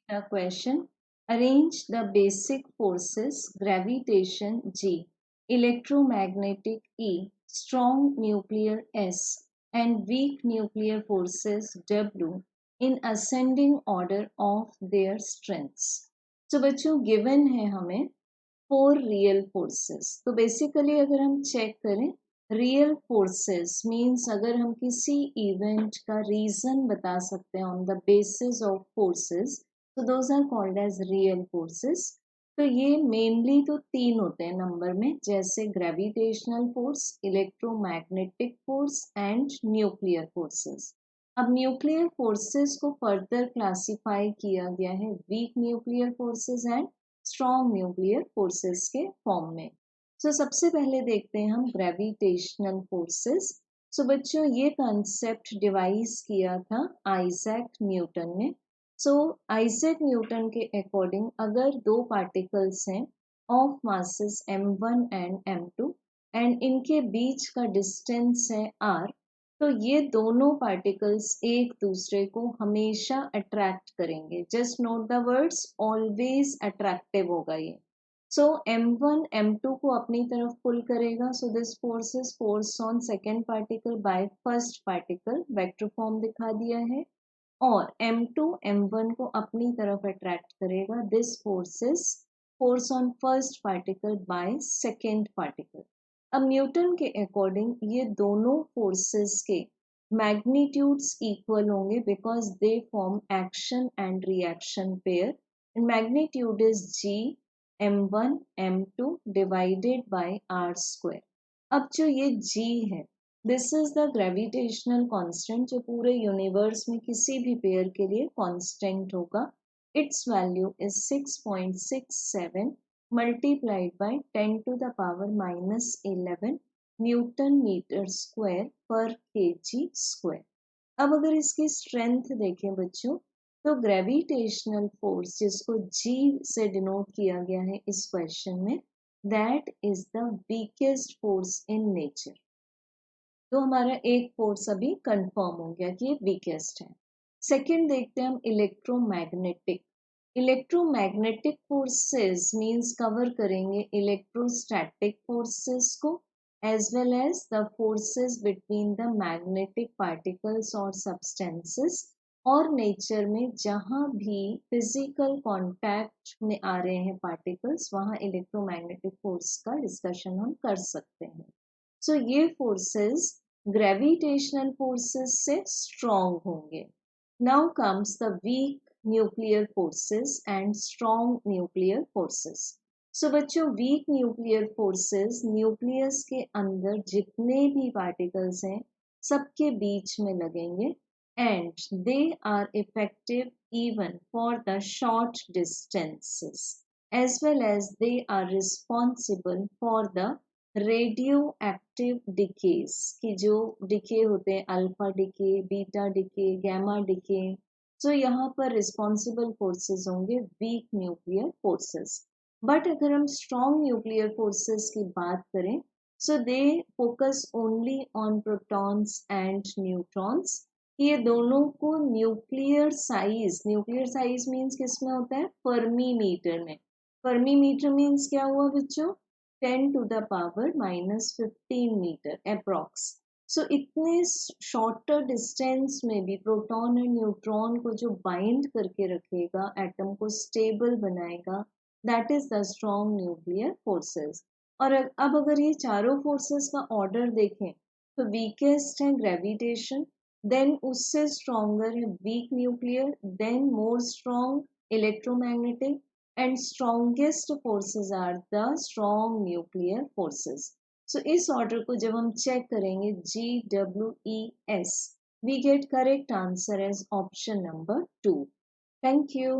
The question: arrange the basic forces: gravitation G, electromagnetic E, strong nuclear S, and weak nuclear forces W in ascending order of their strengths. तो बच्चों given है हमें 4 real forces. तो basically अगर हम check करें real forces means अगर हम किसी इवेंट का रीजन बता सकते हैं on the basis of forces, तो those are called as real forces. तो ये मेनली तो 3 होते हैं नंबर में, जैसे gravitational force, electromagnetic force and nuclear forces. अब न्यूक्लियर फोर्सेस को फर्दर क्लासिफाई किया गया है weak nuclear forces and strong nuclear forces के फॉर्म में। सबसे पहले देखते हैं हम ग्रेविटेशनल फोर्सेस। बच्चों ये कॉन्सेप्ट डिवाइस किया था आइजैक न्यूटन ने। आइजैक न्यूटन के अकॉर्डिंग अगर दो पार्टिकल्स हैं of masses m1 and m2 and इनके बीच का डिस्टेंस है r, तो ये दोनों पार्टिकल्स एक दूसरे को हमेशा अट्रैक्ट करेंगे। Just note the words, always attractive होगा ये। m1 m2 को अपनी तरफ पुल करेगा, this force is force on second particle by first particle, vector form दिखा दिया है। और m2 m1 को अपनी तरफ अट्रैक्ट करेगा, this force is force on first particle by second particle. अब न्यूटन के अकॉर्डिंग ये दोनों फोर्सेस के मैग्नीट्यूड्स इक्वल होंगे because they form action and reaction pair, and magnitude is g m1 m2 divided by r square. अब जो ये g है, this is the gravitational constant जो पूरे यूनिवर्स में किसी भी पेयर के लिए कांस्टेंट होगा। Its value is 6.67 multiplied by 10 to the power minus 11 newton metre square per kg square. अब अगर इसकी स्ट्रेंथ देखें बच्चों, तो ग्रेविटेशनल फोर्स जिसको G से डिनोट किया गया है इस क्वेश्चन में, that is the weakest force in nature. तो हमारा एक फोर्स अभी कंफर्म हो गया कि ये वीकेस्ट है। सेकंड देखते हैं हम electromagnetic. Electromagnetic forces means cover करेंगे इलेक्ट्रोस्टैटिक फोर्सेस को as well as the forces between the magnetic particles और सब्सटेंसेस, और नेचर में जहाँ भी फिजिकल कांटेक्ट में आ रहे हैं पार्टिकल्स वहाँ इलेक्ट्रोमैग्नेटिक फोर्स का डिस्कशन हम कर सकते हैं। ये फोर्सेस ग्रेविटेशनल फोर्सेस से स्ट्रॉन्ग होंगे। Now comes the week nuclear forces and strong nuclear forces. बच्चों वीक न्यूक्लियर फोर्सेस न्यूक्लियस के अंदर जितने भी पार्टिकल्स हैं सबके बीच में लगेंगे, and they are effective even for the short distances as well as they are responsible for the radioactive decays की जो डिके होते हैं, alpha decay, beta decay, gamma decay. यहाँ पर रिस्पॉन्सिबल फोर्सेस होंगे वीक न्यूक्लियर फोर्सेस। बट अगर हम strong nuclear forces की बात करें, they focus only on protons and neutrons. ये दोनों को न्यूक्लियर साइज मीन्स किस में होता है, फर्मी मीटर में। फर्मी मीटर मीन्स क्या हुआ बच्चों, 10 to the power minus 15 metre approx. इतने शॉर्टर डिस्टेंस में भी प्रोटॉन और न्यूट्रॉन को जो बाइंड करके रखेगा, एटम को स्टेबल बनाएगा, that is the strong nuclear forces. और अब अगर ये चारों फोर्सेस का ऑर्डर देखें, तो वीकेस्ट है ग्रेविटेशन, देन उससे स्ट्रॉन्गर है weak nuclear, then more strong electromagnetic, and strongest forces are the strong nuclear forces. इस ऑर्डर को जब हम चेक करेंगे GWES, we get correct answer as option number 2. Thank you.